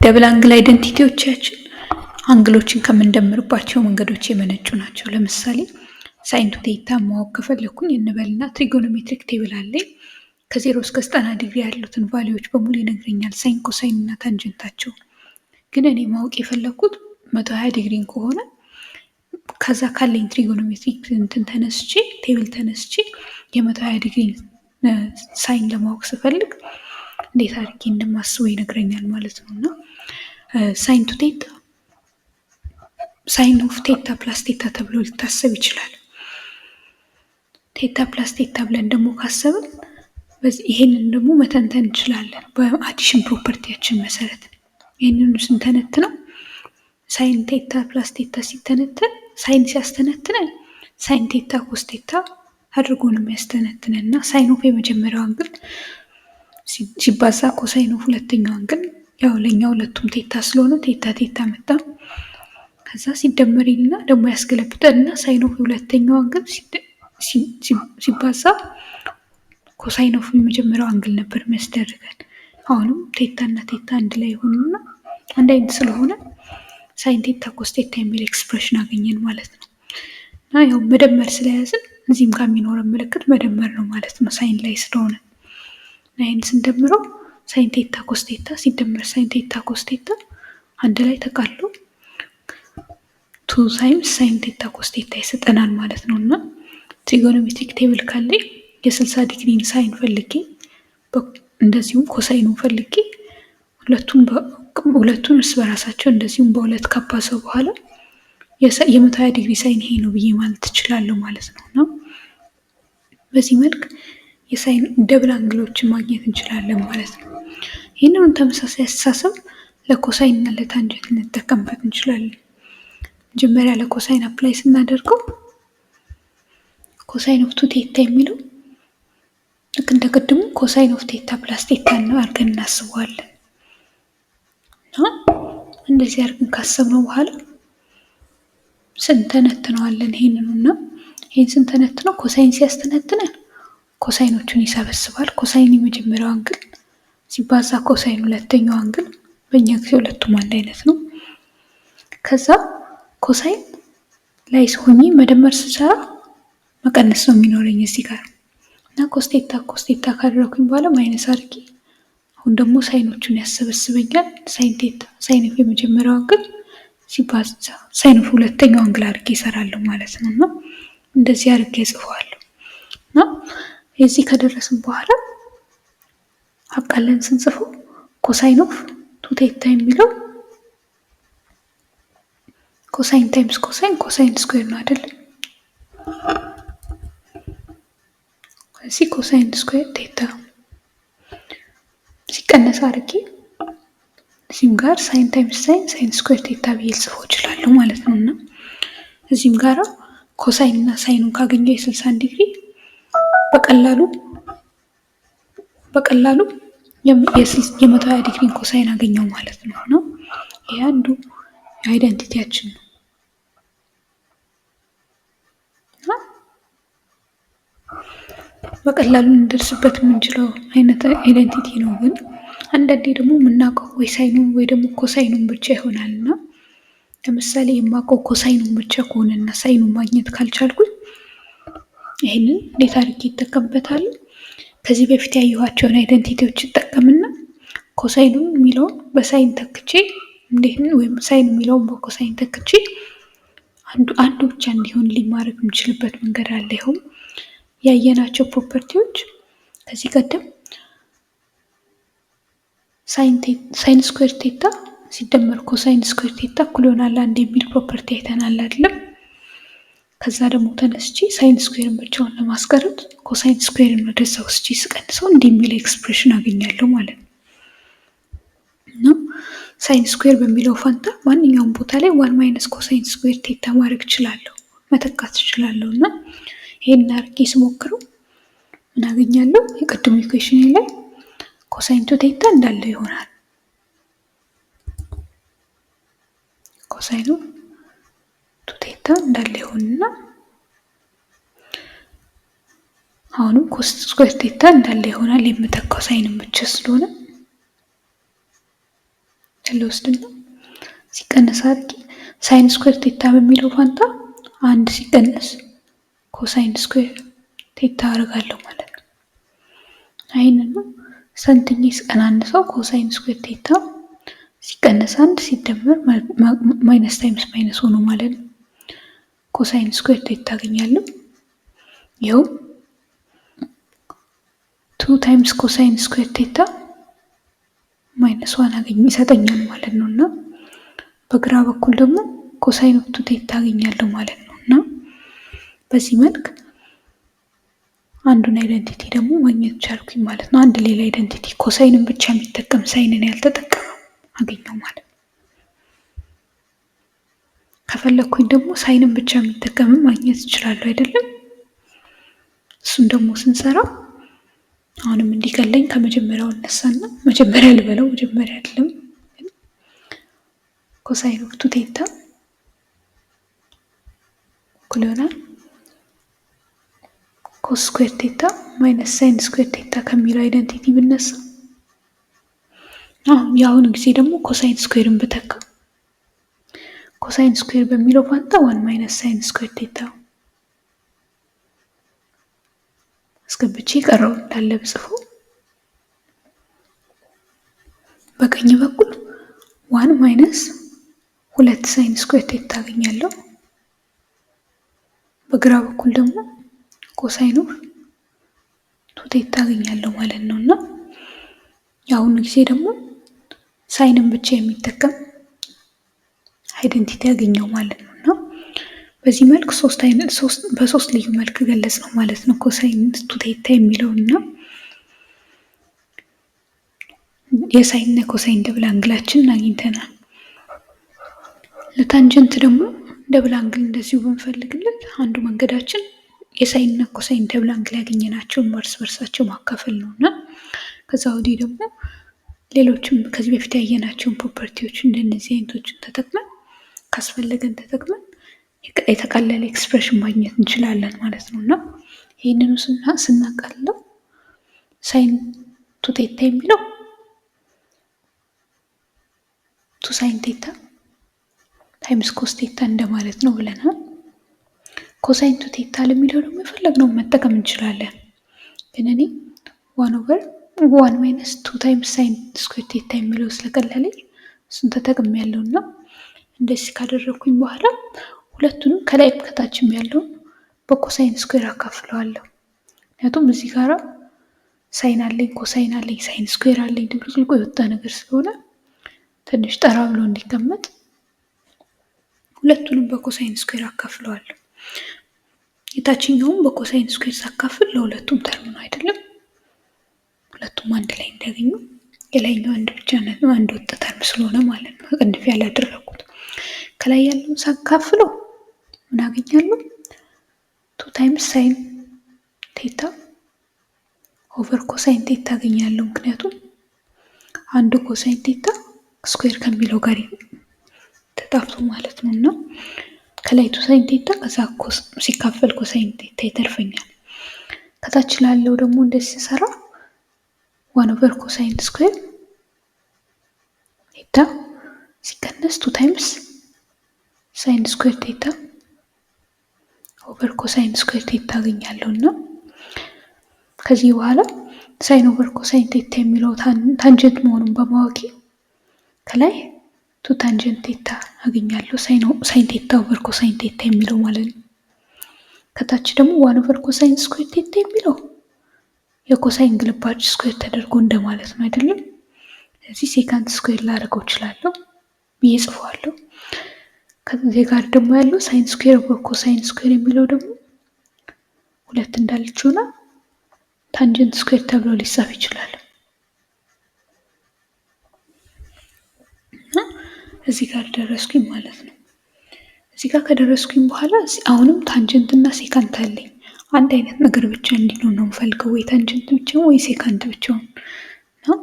ደብል አንግል አይደንቲቲዎቻችን አንግሎችን ከምንደምርባቸው መንገዶች የመነጩ ናቸው። ለምሳሌ ሳይን ቱ ቴታ ማወቅ ከፈለኩኝ እንበልና ትሪጎኖሜትሪክ ቴብል አለኝ። ከ0 እስከ 90 ዲግሪ ያሉትን ቫሊዎች በሙሉ ይነግረኛል፣ ሳይን፣ ኮሳይን እና ታንጀንታቸው። ግን እኔ ማወቅ የፈለኩት 120 ዲግሪን ከሆነ ከዛ ካለኝ ትሪጎኖሜትሪክ እንትን ተነስቼ ቴብል ተነስቼ የ120 ዲግሪ ሳይን ለማወቅ ስፈልግ እንዴት አድርጌ እንደማስበው ይነግረኛል ማለት ነው። እና ሳይን ቱ ቴታ ሳይን ኦፍ ቴታ ፕላስ ቴታ ተብሎ ሊታሰብ ይችላል። ቴታ ፕላስ ቴታ ብለን ደግሞ ካሰብን ይሄንን ደግሞ መተንተን እንችላለን በአዲሽን ፕሮፐርቲያችን መሰረት። ይህንን ስንተነትነው ሳይን ቴታ ፕላስ ቴታ ሲተነተን ሳይን ሲያስተነትነን ሳይን ቴታ ኮስ ቴታ አድርጎ ነው የሚያስተነትነን እና ሳይን ኦፍ የመጀመሪያው አንግል ሲባዛ ኮሳይን ኦፍ ሁለተኛው አንግል ያው ለኛ ሁለቱም ቴታ ስለሆነ ቴታ ቴታ መጣ። ከዛ ሲደመር ይልና ደግሞ ያስገለብጠንና ሳይን ኦፍ ሁለተኛው አንግል ሲባዛ ኮሳይን ኦፍ የመጀመሪያው አንግል ነበር የሚያስደርገን። አሁንም ቴታ እና ቴታ አንድ ላይ ሆኑና አንድ አይነት ስለሆነ ሳይን ቴታ ኮስ ቴታ የሚል ኤክስፕሬሽን አገኘን ማለት ነው። እና ያው መደመር ስለያዝን እዚህም ጋር የሚኖረን ምልክት መደመር ነው ማለት ነው ሳይን ላይ ስለሆነ። ይህን ስንደምረው ሳይን ቴታ ኮስ ቴታ ሲደመር ሳይን ቴታ ኮስ ቴታ አንድ ላይ ተቃሎ 2 ታይምስ ሳይን ቴታ ኮስ ቴታ ይሰጠናል ማለት ነው። እና ትሪጎኖሜትሪክ ቴብል ካለኝ የ60 ዲግሪን ሳይን ፈልጌ እንደዚሁም ኮሳይኑን ፈልጌ ሁለቱን እርስ በራሳቸው እንደዚሁም በሁለት ካባዛው በኋላ የ120 ዲግሪ ሳይን ይሄ ነው ብዬ ማለት እችላለሁ ማለት ነው። እና በዚህ መልክ የሳይን ደብል አንግሎችን ማግኘት እንችላለን ማለት ነው። ይህንን ተመሳሳይ አስተሳሰብ ለኮሳይን እና ለታንጀንት ልንጠቀምበት እንችላለን። መጀመሪያ ለኮሳይን አፕላይ ስናደርገው ኮሳይን ኦፍ ቱ ቴታ የሚለው ልክ እንደቀድሙ ኮሳይን ኦፍ ቴታ ፕላስ ቴታ ነው አድርገን እናስበዋለን። እንደዚህ አድርገን ካሰብነው በኋላ ስንተነትነዋለን ይሄንንና ይሄን ስንተነትነው ኮሳይን ሲያስተነትነን ኮሳይኖቹን ይሰበስባል። ኮሳይን የመጀመሪያው አንግል ሲባዛ ኮሳይን ሁለተኛው አንግል በእኛ ጊዜ ሁለቱም አንድ አይነት ነው። ከዛ ኮሳይን ላይ ሆኜ መደመር ስሰራ መቀነስ ነው የሚኖረኝ እዚህ ጋር እና ኮስቴታ ካደረኩኝ በኋላ ማይነስ አድርጌ አሁን ደግሞ ሳይኖቹን ያሰበስበኛል። ሳይን ቴታ ሳይን ኦፍ የመጀመሪያው አንግል ሲባዛ ሳይን ኦፍ ሁለተኛው አንግል አድርጌ እሰራለሁ ማለት ነው። እና እንደዚህ አድርጌ እጽፈዋለሁ። እና የዚህ ከደረስን በኋላ አቃለን ስንጽፈው ኮሳይን ኦፍ ቱ ቴታ የሚለው ኮሳይን ታይምስ ኮሳይን ኮሳይን ስኩዌር ነው አይደል? እዚህ ኮሳይን ስኩዌር ቴታ ሲቀነስ አድርጌ እዚህም ጋር ሳይን ታይምስ ሳይን ሳይን ስኩዌር ቴታ ብዬ ልጽፈው እችላለሁ ማለት ነው። እና እዚህም ጋር ኮሳይን እና ሳይኑን ካገኘው የ60 ዲግሪ በቀላሉ የ120 ዲግሪን ኮሳይን አገኘው ማለት ነው። እና ይሄ አንዱ አይደንቲቲያችን ነው። በቀላሉ እንደርስበት የምንችለው አይነት አይደንቲቲ ነው። ግን አንዳንዴ ደግሞ የምናውቀው ወይ ሳይኑን ወይ ደግሞ ኮሳይኑን ብቻ ይሆናል። እና ለምሳሌ የማውቀው ኮሳይኑን ብቻ ከሆነና ሳይኑን ማግኘት ካልቻልኩኝ ይሄንን እንዴት አድርጌ ይጠቀምበታል? ከዚህ በፊት ያየኋቸውን አይደንቲቲዎች ይጠቀምና ኮሳይኑን የሚለውን በሳይን ተክቼ ወይም ሳይን የሚለውን በኮሳይን ተክቼ አንዱ ብቻ እንዲሆን ሊማረግ የምችልበት መንገድ አለ። ይኸውም ያየናቸው ፕሮፐርቲዎች ከዚህ ቀደም ሳይን ስኩዌር ቴታ ሲደመር ኮሳይን ስኩዌር ቴታ እኩል ይሆናል አንድ የሚል ፕሮፐርቲ አይተናል አይደለም? ከዛ ደግሞ ተነስቼ ሳይን ስኩዌርን ብቻውን ለማስቀረት ኮሳይን ስኩዌርን ወደዛ ወስጄ ስቀንሰው እንዲህ የሚል ኤክስፕሬሽን አገኛለሁ ማለት ነው። እና ሳይን ስኩዌር በሚለው ፋንታ ማንኛውም ቦታ ላይ 1 ማይነስ ኮሳይን ስኩዌር ቴታ ማድረግ እችላለሁ፣ መተካት እችላለሁ። እና ይሄን አድርጌ ስሞክረው ምን አገኛለሁ? የቀድሞ ኢኩዌሽን ላይ ኮሳይን ቱ ቴታ እንዳለ ይሆናል። ኮሳይኑ ቱ ቴታ እንዳለ ይሆንና አሁንም ኮስ ስኩዌር ቴታ እንዳለ ይሆናል። የምተካው ሳይንን ብቻ ስለሆነ ልወስድና ሲቀነስ አድርጌ ሳይን ስኩዌር ቴታ በሚለው ፋንታ አንድ ሲቀነስ ኮሳይን ስኩዌር ቴታ አደርጋለሁ ማለት ነው። ይህንን ነው ሰንትኜ ስቀናንሰው ኮሳይን ስኩዌር ቴታ ሲቀነስ አንድ ሲደመር ማይነስ ታይምስ ማይነስ ሆኖ ማለት ነው። ኮሳይን ስኩዌር ቴታ አገኛለሁ። ይኸው 2 ታይምስ ኮሳይን ስኩዌር ቴታ ማይነስ ዋን ይሰጠኛል ማለት ነው። እና በግራ በኩል ደግሞ ኮሳይን ኦፍ 2 ቴታ አገኛለሁ ማለት ነው። እና በዚህ መልክ አንዱን አይደንቲቲ ደግሞ ማግኘት ቻልኩኝ ማለት ነው። አንድ ሌላ አይደንቲቲ ኮሳይንን ብቻ የሚጠቀም ሳይንን ያልተጠቀመ አገኘው ማለት ነው። ከፈለኩኝ ደግሞ ሳይንን ብቻ የሚጠቀም ማግኘት እችላለሁ አይደለም። እሱን ደግሞ ስንሰራ አሁንም እንዲቀለኝ ከመጀመሪያው እነሳና መጀመሪያ ልበለው መጀመሪያ አይደለም ኮሳይን ኦፍ 2 ቴታ እኩል ይሆናል ኮስ ስኩዌር ቴታ ማይነስ ሳይን ስኩዌር ቴታ ከሚለው አይደንቲቲ ብነሳ የአሁኑ ጊዜ ደግሞ ኮሳይን ስኩዌርን ብተካ ኮሳይን ስኩዌር በሚለው ፋንታ 1 ማይነስ ሳይን ስኩዌር ቴታ አስገብቼ ቀረው እንዳለ ብጽፎ በቀኝ በኩል 1 ማይነስ 2 ሳይን ስኩዌር ቴታ አገኛለሁ። በግራ በኩል ደግሞ ኮሳይን ኦፍ 2 ቴታ አገኛለሁ ማለት ነው። እና የአሁኑ ጊዜ ደግሞ ሳይንን ብቻ የሚጠቀም አይደንቲቲ ያገኘው ማለት ነው። እና በዚህ መልክ በሶስት ልዩ መልክ ገለጽ ነው ማለት ነው ኮሳይን 2 ቴታ የሚለውን እና የሳይን እና ኮሳይን ደብል አንግላችንን አግኝተናል። ለታንጀንት ደግሞ ደብል አንግል እንደዚሁ ብንፈልግለት አንዱ መንገዳችን የሳይን እና ኮሳይን ደብል አንግል ያገኘናቸውን እርስ በርሳቸው ማካፈል ነው እና ከዛ ወዲህ ደግሞ ሌሎችም ከዚህ በፊት ያየናቸውን ፕሮፐርቲዎች እንደነዚህ አይነቶችን ተጠቅመን ካስፈለገን ተጠቅመን የተቃለለ ኤክስፕሬሽን ማግኘት እንችላለን ማለት ነው። እና ይህንኑ ስናቃልለው ሳይን 2 ቴታ የሚለው 2 ሳይን ቴታ ታይምስ ኮስ ቴታ እንደማለት ነው ብለናል። ኮሳይን 2 ቴታ ለሚለው ደግሞ የፈለግነውን መጠቀም እንችላለን። ግን እኔ 1/1 ማይነስ 2 ታይምስ ሳይን ስኩዌር ቴታ የሚለው ስለቀለለኝ እሱን ተጠቅሜያለሁ እና እንደዚህ ካደረኩኝ በኋላ ሁለቱንም ከላይም ከታችም ያለውን በኮሳይን ስኩዌር አካፍለዋለሁ። ምክንያቱም እዚህ ጋራ ሳይን አለኝ ኮሳይን አለኝ ሳይን ስኩዌር አለኝ ድብልቅልቁ የወጣ ነገር ስለሆነ ትንሽ ጠራ ብሎ እንዲቀመጥ ሁለቱንም በኮሳይን ስኩዌር አካፍለዋለሁ። የታችኛውን በኮሳይን ስኩዌር ሳካፍል ለሁለቱም ተርም ነው አይደለም፣ ሁለቱም አንድ ላይ እንዲያገኙ የላይኛው አንድ ብቻ ነው አንድ ወጥ ተርም ስለሆነ ማለት ነው ቅንፍ ያላደረኩት። ከላይ ያለውን ሳካፍለው ምን አገኛለሁ? 2 ታይምስ ሳይን ቴታ ኦቨር ኮሳይን ቴታ አገኛለሁ። ምክንያቱም አንዱ ኮሳይን ቴታ ስኩዌር ከሚለው ጋር ተጣፍቶ ማለት ነው እና ከላይ 2 ሳይን ቴታ ከዛ ሲካፈል ኮሳይን ቴታ ይተርፈኛል። ከታች ላለው ደግሞ እንደዚህ ሲሰራ 1 ኦቨር ኮሳይን ስኩዌር ቴታ ሲቀነስ 2 ታይምስ ሳይን ስኩዌር ቴታ ኦቨር ኮሳይን ስኩዌር ቴታ አገኛለሁ እና ከዚህ በኋላ ሳይን ኦቨር ኮሳይን ቴታ የሚለው ታንጀንት መሆኑን በማወቄ ከላይ 2 ታንጀንት ቴታ አገኛለሁ ሳይን ቴታ ኦቨር ኮሳይን ቴታ የሚለው ማለት ነው። ከታች ደግሞ 1 ኦቨር ኮሳይን ስኩዌር ቴታ የሚለው የኮሳይን ግልባጭ ስኩዌር ተደርጎ እንደማለት ነው አይደለም። ስለዚህ ሴካንት ስኩዌር ላደርገው እችላለሁ ብዬ ጽፈዋለሁ። ከዚህ ጋር ደግሞ ያለው ሳይን ስኩዌር ኦቨር ኮሳይን ስኩዌር የሚለው ደግሞ ሁለት እንዳለች ሆና ታንጀንት ስኩዌር ተብሎ ሊጻፍ ይችላል። እዚህ ጋር ደረስኩኝ ማለት ነው። እዚህ ጋር ከደረስኩኝ በኋላ አሁንም ታንጀንት እና ሴካንት አለኝ። አንድ አይነት ነገር ብቻ እንዲሆን ነው የምፈልገው፣ ወይ ታንጀንት ብቻውን ወይ ሴካንት ብቻውን ነው።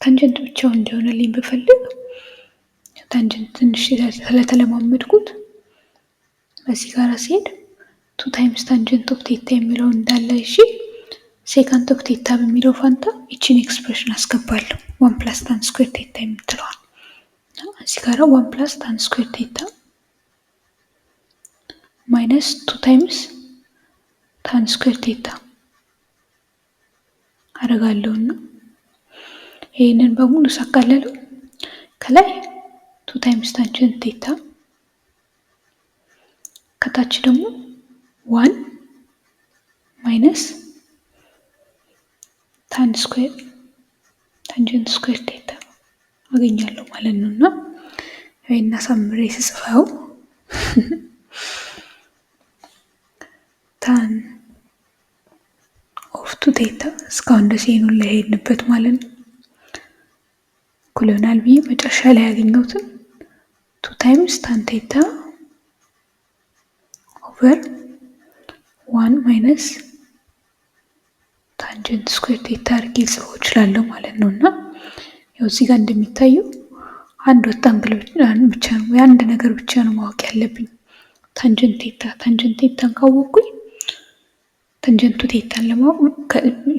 ታንጀንት ብቻውን እንዲሆንልኝ ብፈልግ ታንጀንት ትንሽ ስለተለማመድኩት በዚህ ጋር ሲሄድ 2 ታይምስ ታንጀንት ኦፍ ቴታ የሚለው እንዳለ እሺ፣ ሴካንት ኦፍ ቴታ በሚለው ፋንታ ይቺን ኤክስፕሬሽን አስገባለሁ 1 + ታን ስኩዌር ቴታ የምትለዋል እዚህ ጋር 1 ፕላስ ታን ስኩዌር ቴታ ማይነስ 2 ታይምስ ታን ስኩዌር ቴታ አደርጋለሁና ይሄንን በሙሉ ሳካለለው ከላይ 2 ታይምስ ታንጀንት ቴታ ከታች ደግሞ 1 ማይነስ ታን ስኩዌር ታንጀንት ስኩዌር ቴታ አገኛለሁ ማለት ነውና ይሄን አሳምሬ ስጽፈው ታን ኦፍ 2 ቴታ እስካሁን ድረስ ይሄንን ለሄድንበት ማለት ነው እኩል ይሆናል ብዬ መጨረሻ ላይ ያገኘሁትን 2 ታይምስ ታን ቴታ ኦቨር 1 ማይነስ ታንጀንት ስኩዌር ቴታ አድርጌ ልጽፈው እችላለሁ ማለት ነውና ያው እዚህ ጋር እንደሚታየው አንድ ወጣንግል ብቻ ነው የአንድ ነገር ብቻ ነው ማወቅ ያለብኝ ታንጀንት ቴታን ካወቅኩኝ ታንጀንቱ ቴታን ለማወቅ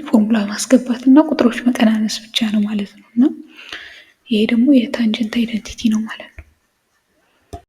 ፎርሙላ ማስገባትና ቁጥሮች መቀናነስ ብቻ ነው ማለት ነውና ይሄ ደግሞ የታንጀንት አይደንቲቲ ነው ማለት ነው።